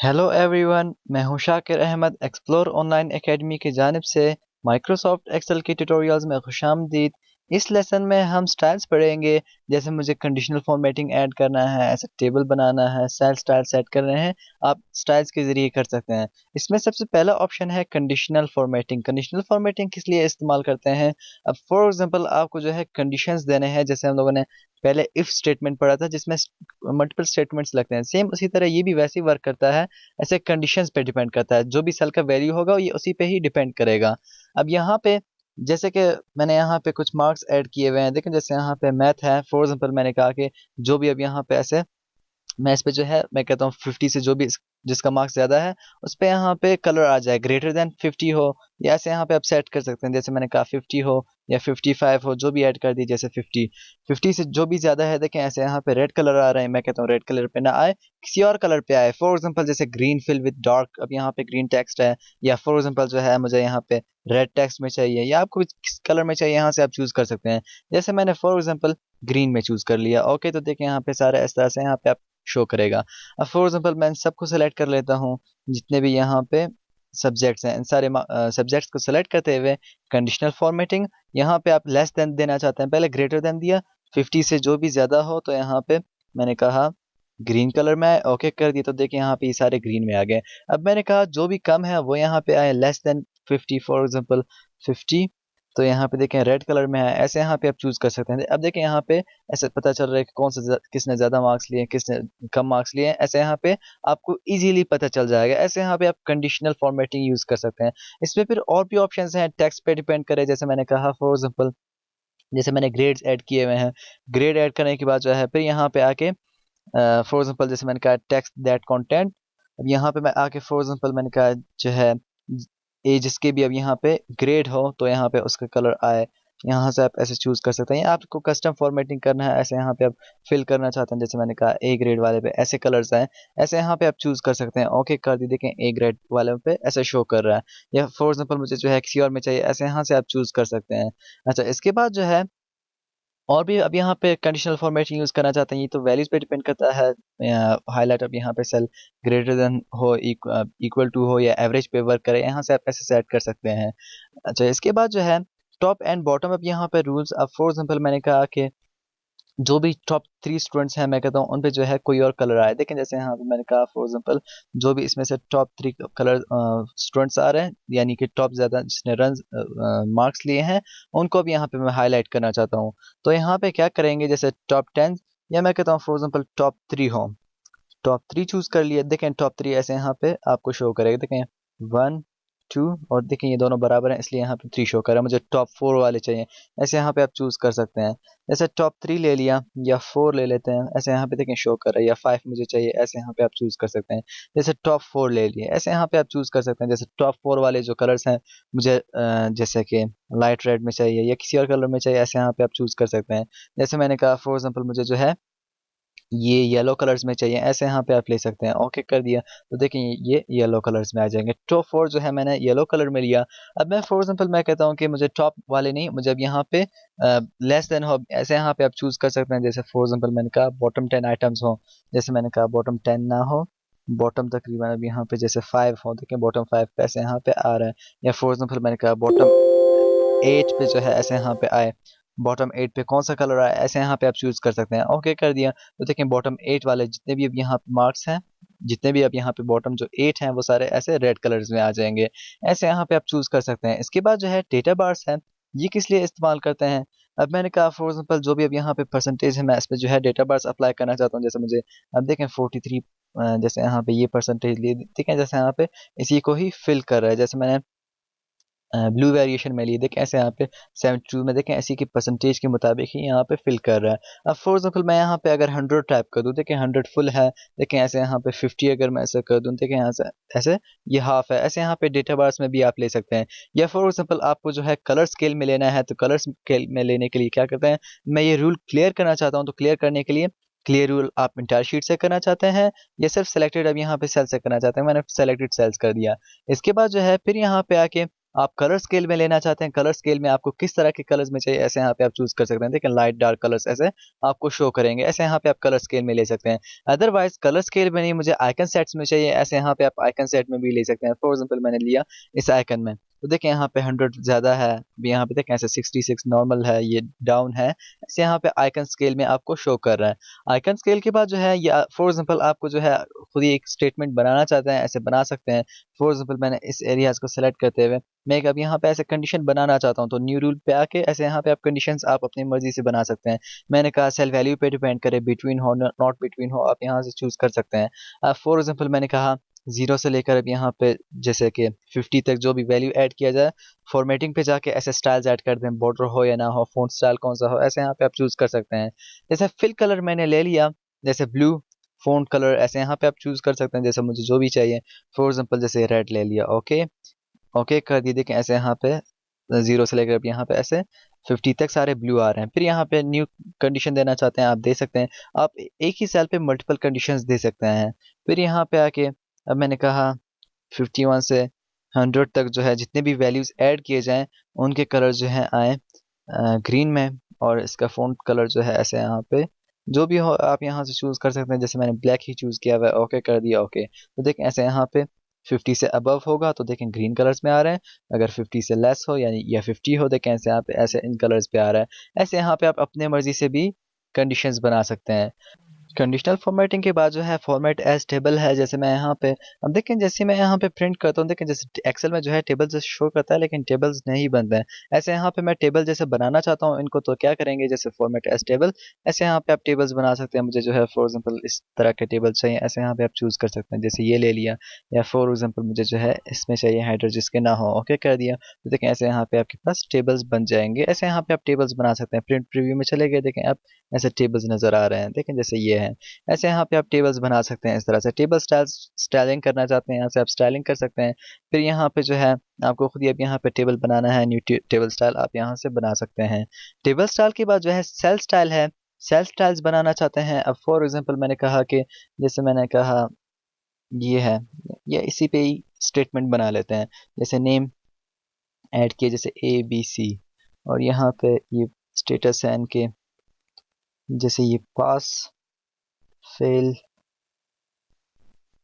Hello everyone, मैं हूं Shakir Ahmad explore online academy की जानिब से। माइक्रोसॉफ्ट एक्सेल के ट्यूटोरियल्स में खुशामदीद। इस लेसन में हम स्टाइल्स पढ़ेंगे। जैसे मुझे कंडीशनल फॉर्मेटिंग ऐड करना है, ऐसे टेबल बनाना है, सेल स्टाइल सेट करने हैं, आप स्टाइल्स के ज़रिए कर सकते हैं। इसमें सबसे पहला ऑप्शन है कंडीशनल फॉर्मेटिंग। कंडीशनल फॉर्मेटिंग किस लिए इस्तेमाल करते हैं? अब फॉर एग्जांपल आपको जो है कंडीशंस देने हैं, जैसे हम लोगों ने पहले इफ स्टेटमेंट पढ़ा था जिसमें मल्टीपल स्टेटमेंट्स लगते हैं, सेम उसी तरह ये भी वैसे ही वर्क करता है। ऐसे कंडीशंस पे डिपेंड करता है, जो भी सेल का वैल्यू होगा ये उसी पे ही डिपेंड करेगा। अब यहाँ पे जैसे कि मैंने यहाँ पे कुछ मार्क्स ऐड किए हुए हैं, देखें जैसे यहाँ पे मैथ है, फॉर एग्जांपल मैंने कहा कि जो भी अब यहाँ पे ऐसे मैं इस पे जो है मैं कहता हूँ 50 से जो भी जिसका मार्क्स ज्यादा है उस पे यहाँ पे कलर आ जाए, ग्रेटर देन 50 हो, या ऐसे यहाँ पे आप सेट कर सकते हैं। जैसे मैंने कहा 50 हो या 55 हो, जो भी ऐड कर दी। जैसे 50 से जो भी ज्यादा है, देखें ऐसे यहाँ पे रेड कलर आ रहे हैं, मैं कहता हूँ रेड कलर पे ना आए, किसी और कलर पे आए। फॉर एग्जाम्पल जैसे ग्रीन फिल विद डार्क, अब यहाँ पे ग्रीन टेक्स्ट है, या फॉर एग्जाम्पल जो है मुझे यहाँ पे रेड टेक्स्ट में चाहिए, या आपको किस कलर में चाहिए यहाँ से आप चूज कर सकते हैं। जैसे मैंने फॉर एग्जाम्पल ग्रीन में चूज कर लिया। ओके, तो देखें यहाँ पे सारे इस तरह से यहाँ पे आप शो करेगा। अब फॉर एग्जाम्पल मैं इन सबको सेलेक्ट कर लेता हूँ, जितने भी यहाँ पे सब्जेक्ट्स हैं, इन सारे सब्जेक्ट्स को सेलेक्ट करते हुए कंडीशनल फॉर्मेटिंग, यहाँ पे आप लेस देन देना चाहते हैं, पहले ग्रेटर देन दिया, 50 से जो भी ज्यादा हो तो यहाँ पे मैंने कहा ग्रीन कलर में आए। ओके कर दिया, तो देखिए यहाँ पे ये सारे ग्रीन में आ गए। अब मैंने कहा जो भी कम है वो यहाँ पे आए, लेस देन 50, फॉर एग्जाम्पल 50, तो यहाँ पे देखें रेड कलर में है। ऐसे यहाँ पे आप चूज कर सकते हैं। अब देखें यहाँ पे ऐसे पता चल रहा है कि कौन सा किसने ज्यादा मार्क्स लिए, किसने कम मार्क्स लिए। ऐसे यहाँ पे आपको इजीली पता चल जाएगा। ऐसे यहाँ पे आप कंडीशनल फॉर्मेटिंग यूज कर सकते हैं। इसमें फिर और भी ऑप्शंस हैं, टेक्स्ट पे डिपेंड करे। जैसे मैंने कहा फॉर एग्जाम्पल जैसे मैंने ग्रेड्स ऐड किए हुए हैं, ग्रेड ऐड करने के बाद जो है फिर यहाँ पे आके फॉर एग्जाम्पल जैसे मैंने कहा टेक्स्ट दैट कंटेंट, अब यहाँ पे मैं आके फॉर एग्जाम्पल मैंने कहा जो है ए जिसके भी अब यहाँ पे ग्रेड हो तो यहाँ पे उसका कलर आए। यहाँ से आप ऐसे चूज कर सकते हैं, या आपको कस्टम फॉर्मेटिंग करना है, ऐसे यहाँ पे आप फिल करना चाहते हैं, जैसे मैंने कहा ए ग्रेड वाले पे ऐसे कलर्स आए, ऐसे यहाँ पे आप चूज कर सकते हैं। ओके कर दी, देखें ए ग्रेड वाले पे ऐसे शो कर रहा है। या फॉर एग्जाम्पल मुझे जो है किसी और में चाहिए, ऐसे यहाँ से आप चूज कर सकते हैं। अच्छा, इसके बाद जो है और भी अब यहाँ पे कंडीशनल फॉर्मेटिंग यूज करना चाहते हैं, ये तो वैल्यूज पे डिपेंड करता है। हाईलाइट अब यहाँ पे सेल ग्रेटर देन हो, इक्वल टू हो, या एवरेज पे वर्क करे, यहाँ से आप ऐसे सेट कर सकते हैं। अच्छा, इसके बाद जो है टॉप एंड बॉटम, अब यहाँ पे रूल्स, अब फॉर एग्जांपल मैंने कहा कि जो भी टॉप 3 स्टूडेंट्स हैं, मैं कहता हूँ उन पे जो है कोई और कलर आए। देखें जैसे यहाँ पे मैंने कहा फॉर एग्जांपल जो भी इसमें से टॉप 3 कलर स्टूडेंट्स आ रहे हैं, यानी कि टॉप ज्यादा जिसने रन मार्क्स लिए हैं, उनको भी यहाँ पे मैं हाईलाइट करना चाहता हूँ। तो यहाँ पे क्या करेंगे, जैसे टॉप 10, या मैं कहता हूँ फॉर एग्जांपल टॉप 3 हो, टॉप 3 चूज कर लिए। देखें टॉप 3 ऐसे यहाँ पे आपको शो करेगा। देखें 1 2, और देखें ये दोनों बराबर हैं इसलिए यहाँ पे 3 शो कर रहा है। मुझे टॉप 4 वाले चाहिए, ऐसे यहाँ पे आप चूज कर सकते हैं। जैसे टॉप 3 ले लिया, या 4 ले लेते हैं, ऐसे यहाँ पे देखें शो कर रहा है, या 5 मुझे चाहिए, ऐसे यहाँ पे आप चूज कर सकते हैं। जैसे टॉप 4 ले लिए, ऐसे यहाँ पे आप चूज कर सकते हैं। जैसे टॉप 4 वाले जो कलर्स हैं मुझे जैसे कि लाइट रेड में चाहिए या किसी और कलर में चाहिए, ऐसे यहाँ पे आप चूज कर सकते हैं। जैसे मैंने कहा फॉर एग्जाम्पल मुझे जो है ये येलो कलर्स में चाहिए, ऐसे यहाँ पे आप ले सकते हैं। ओके कर दिया, तो देखें ये येलो कलर्स में आ जाएंगे। टॉप 4 जो है मैंने येलो कलर में लिया। अब मैं फॉर एग्जांपल मैं कहता हूँ कि मुझे टॉप वाले नहीं, मुझे अब यहाँ पे लेस देन हो, ऐसे यहाँ पे आप चूज कर सकते हैं। जैसे फॉर एग्जांपल मैंने कहा बॉटम 10 आइटम्स हो, जैसे मैंने कहा बॉटम 10 ना हो, बॉटम तकरीबन अब यहाँ पे जैसे 5 हो, देखें बॉटम 5 पे ऐसे यहाँ पे आ रहा है। या फॉर एग्जांपल मैंने कहा बॉटम 8 पे जो है ऐसे यहाँ पे आए, बॉटम 8 पे कौन सा कलर आए, ऐसे यहाँ पे आप चूज कर सकते हैं। ओके कर दिया, तो देखें बॉटम 8 वाले जितने भी अब यहाँ पे मार्क्स हैं, जितने भी अब यहाँ पे बॉटम जो 8 हैं वो सारे ऐसे रेड कलर्स में आ जाएंगे। ऐसे यहाँ पे आप चूज कर सकते हैं। इसके बाद जो है डेटा बार्स है, ये किस लिए इस्तेमाल करते हैं? अब मैंने कहा फॉर एग्जाम्पल जो भी अब यहाँ पे परसेंटेज है, मैं इस पे जो है डेटा बार्स अप्लाई करना चाहता हूँ। जैसे मुझे अब देखें 43, जैसे यहाँ पे ये परसेंटेज लिए, देखें जैसे यहाँ पे इसी को ही फिल कर रहा है। जैसे मैंने ब्लू वेरिएशन में लिए, देखें ऐसे यहाँ पे 72 में, देखें ऐसी की परसेंटेज के मुताबिक ही यहाँ पे फिल कर रहा है। अब फॉर एग्जाम्पल मैं यहाँ पे अगर 100 टाइप कर दूँ, देखें 100 फुल है, देखें ऐसे यहाँ पे 50 अगर मैं ऐसे कर दूँ, देखें यहाँ से ऐसे ये हाफ है, ऐसे यहाँ पे डेटा बार्स में भी आप ले सकते हैं। या फॉर एग्जाम्पल आपको जो है कलर स्केल में लेना है, तो कलर स्केल में लेने के लिए क्या करते हैं, मैं ये रूल क्लियर करना चाहता हूँ, तो क्लियर करने के लिए क्लियर रूल आप इंटायर शीट से करना चाहते हैं या सिर्फ सेलेक्टेड अब यहाँ पे सेल से करना चाहते हैं, मैंने सेलेक्टेड सेल्स कर दिया। इसके बाद जो है फिर यहाँ पे आके आप कलर स्केल में लेना चाहते हैं, कलर स्केल में आपको किस तरह के कलर्स में चाहिए, ऐसे यहाँ पे आप चूज कर सकते हैं। देखिए लाइट डार्क कलर्स ऐसे आपको शो करेंगे, ऐसे यहाँ पे आप कलर स्केल में ले सकते हैं। अदरवाइज कलर स्केल में नहीं, मुझे आइकन सेट्स में चाहिए, ऐसे यहाँ पे आप आइकन सेट में भी ले सकते हैं। फॉर एग्जाम्पल मैंने लिया इस आइकन में, तो देखिए यहाँ पे 100 ज़्यादा है, अभी यहाँ पे देखें ऐसे 66 नॉर्मल है, ये डाउन है, ऐसे यहाँ पे आइकन स्केल में आपको शो कर रहा है। आइकन स्केल के बाद जो है, या फॉर एग्जाम्पल आपको जो है खुद ही एक स्टेटमेंट बनाना चाहते हैं, ऐसे बना सकते हैं। फॉर एग्जाम्पल मैंने इस एरियाज को सेलेक्ट करते हुए मैं अब यहाँ पे ऐसे कंडीशन बनाना चाहता हूँ, तो न्यू रूल पे आके ऐसे यहाँ पे आप कंडीशंस आप अपनी मर्जी से बना सकते हैं। मैंने कहा सेल वैल्यू पे डिपेंड करे, बिटवीन हो नॉट बिटवीन हो, आप यहाँ से चूज कर सकते हैं। फॉर एग्जाम्पल मैंने कहा 0 से लेकर अब यहाँ पे जैसे कि 50 तक जो भी वैल्यू ऐड किया जाए, फॉर्मेटिंग पे जाके ऐसे स्टाइल्स ऐड कर दें, बॉर्डर हो या ना हो, फ़ॉन्ट स्टाइल कौन सा हो, ऐसे यहाँ पे आप चूज कर सकते हैं। जैसे फिल कलर मैंने ले लिया, जैसे ब्लू फ़ॉन्ट कलर, ऐसे यहाँ पे आप चूज कर सकते हैं जैसे मुझे जो भी चाहिए। फॉर एग्जाम्पल जैसे रेड ले लिया, ओके ओके कर दिए। देखें ऐसे यहाँ पे 0 से लेकर अब यहाँ पे ऐसे 50 तक सारे ब्लू आ रहे हैं। फिर यहाँ पे न्यू कंडीशन देना चाहते हैं, आप दे सकते हैं। आप एक ही सेल पे मल्टीपल कंडीशंस दे सकते हैं। फिर यहाँ पे आके अब मैंने कहा 51 से 100 तक जो है जितने भी वैल्यूज ऐड किए जाएं, उनके कलर जो है आए ग्रीन में, और इसका फ़ॉन्ट कलर जो है ऐसे यहाँ पे जो भी हो आप यहाँ से चूज़ कर सकते हैं। जैसे मैंने ब्लैक ही चूज़ किया हुआ है, ओके कर दिया, ओके। तो देखें ऐसे यहाँ पे 50 से अबव होगा तो देखें ग्रीन कलर्स में आ रहे हैं, अगर 50 से लेस हो यानी या 50 हो, देखें ऐसे यहाँ पे ऐसे इन कलर्स पे आ रहा है। ऐसे यहाँ पे आप अपने मर्जी से भी कंडीशंस बना सकते हैं। कंडीशनल फॉर्मेटिंग के बाद जो है फॉर्मेट एज टेबल है, जैसे मैं यहाँ पे अब देखें जैसे मैं यहाँ पे प्रिंट करता हूँ, देखें जैसे एक्सेल में जो है टेबल जैसे शो करता है लेकिन टेबल्स नहीं बनते हैं। ऐसे यहाँ पे मैं टेबल जैसे बनाना चाहता हूँ इनको, तो क्या करेंगे, जैसे फॉर्मेट एज टेबल, ऐसे यहाँ पे आप टेबल्स बना सकते हैं। मुझे जो है फॉर एग्जाम्पल इस तरह के टेबल चाहिए, ऐसे यहाँ पे आप चूज कर सकते हैं, जैसे ये ले लिया। या फॉर एग्जाम्पल मुझे जो है इसमें चाहिए हेडर जिसके ना हो, ओके कर दिया। तो देखें ऐसे यहाँ पे आपके पास टेबल्स बन जाएंगे। ऐसे यहाँ पे आप टेबल्स बना सकते हैं। प्रिंट प्रीव्यू में चले गए, देखें आप ऐसे टेबल्स नजर आ रहे हैं, देखें जैसे ये है। ऐसे यहाँ पे आप टेबल्स बना सकते हैं। इस तरह से टेबल स्टाइलिंग करना चाहते हैं, यहाँ से आप स्टाइलिंग कर सकते हैं। फिर यहाँ पे जो है आपको खुद ही अब यहाँ पे टेबल बनाना है, न्यू टेबल स्टाइल आप यहाँ से बना सकते हैं। टेबल स्टाइल के बाद जो है सेल स्टाइल है, सेल स्टाइल्स बनाना चाहते हैं। अब फॉर एग्जांपल मैंने कहा कि जैसे मैंने कहा ये है, ये इसी पे ही स्टेटमेंट बना लेते हैं। जैसे नेम ऐड किए, जैसे ABC, और यहाँ पे ये स्टेटस है इनके, जैसे ये पास फेल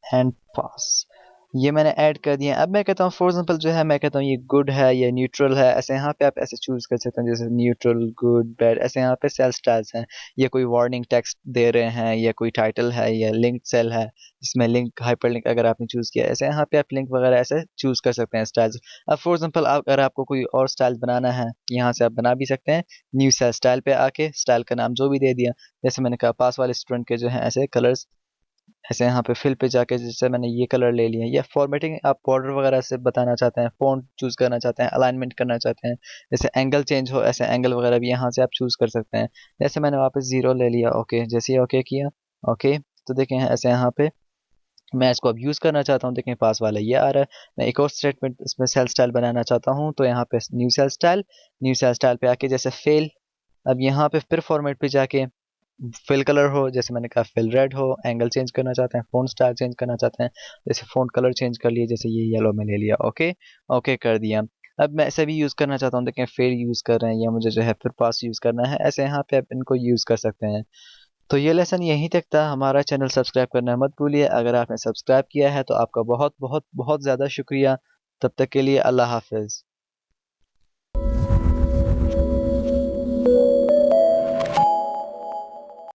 एंड पास, ये मैंने ऐड कर दिया। अब मैं कहता हूँ फॉर एग्जांपल जो है मैं कहता हूँ ये गुड है या न्यूट्रल है, ऐसे यहाँ पे आप ऐसे चूज कर सकते हैं, जैसे न्यूट्रल, गुड, बैड, ऐसे यहाँ पे सेल स्टाइल्स हैं। ये कोई वार्निंग टेक्स्ट दे रहे हैं, या कोई टाइटल है, या लिंक सेल है जिसमें लिंक हाइपर लिंक अगर आपने चूज किया, ऐसे यहाँ पे आप लिंक वगैरह ऐसे चूज कर सकते हैं स्टाइल्स। अब फॉर एग्जाम्पल अगर आपको कोई और स्टाइल बनाना है, यहाँ से आप बना भी सकते हैं। न्यू सेल स्टाइल पे आके स्टाइल का नाम जो भी दे दिया, जैसे मैंने कहा पास वाले स्टूडेंट के जो है ऐसे कलर्स, ऐसे यहाँ पे फिल पे जाके जैसे मैंने ये कलर ले लिए। या फॉर्मेटिंग आप बॉर्डर वगैरह से बताना चाहते हैं, फ़ॉन्ट चूज़ करना चाहते हैं, अलाइनमेंट करना चाहते हैं, जैसे एंगल चेंज हो, ऐसे एंगल वगैरह भी यहाँ से आप चूज़ कर सकते हैं। जैसे मैंने वापस 0 ले लिया, ओके, जैसे ही ओके किया, ओके, तो देखें ऐसे यहाँ पे मैं इसको अब यूज़ करना चाहता हूँ, देखें पास वाला ये आ रहा है। मैं एक और स्टेटमेंट इसमें सेल स्टाइल बनाना चाहता हूँ, तो यहाँ पे न्यू सेल स्टाइल पे आके जैसे फेल, अब यहाँ पे फिर फॉर्मेट पे जाके फिल कलर हो, जैसे मैंने कहा फिल रेड हो, एंगल चेंज करना चाहते हैं, फ़ॉन्ट स्टाइल चेंज करना चाहते हैं, जैसे फ़ॉन्ट कलर चेंज कर लिए, जैसे ये येलो में ले लिया, ओके ओके कर दिया। अब मैं ऐसे भी यूज़ करना चाहता हूँ, देखें फेर यूज़ कर रहे हैं, या मुझे जो है फिर पास यूज़ करना है, ऐसे यहाँ पे आप इनको यूज़ कर सकते हैं। तो ये लेसन यहीं तक था। हमारा चैनल सब्सक्राइब करना मत भूलिए। अगर आपने सब्सक्राइब किया है तो आपका बहुत बहुत बहुत ज़्यादा शुक्रिया। तब तक के लिए अल्लाह हाफिज़।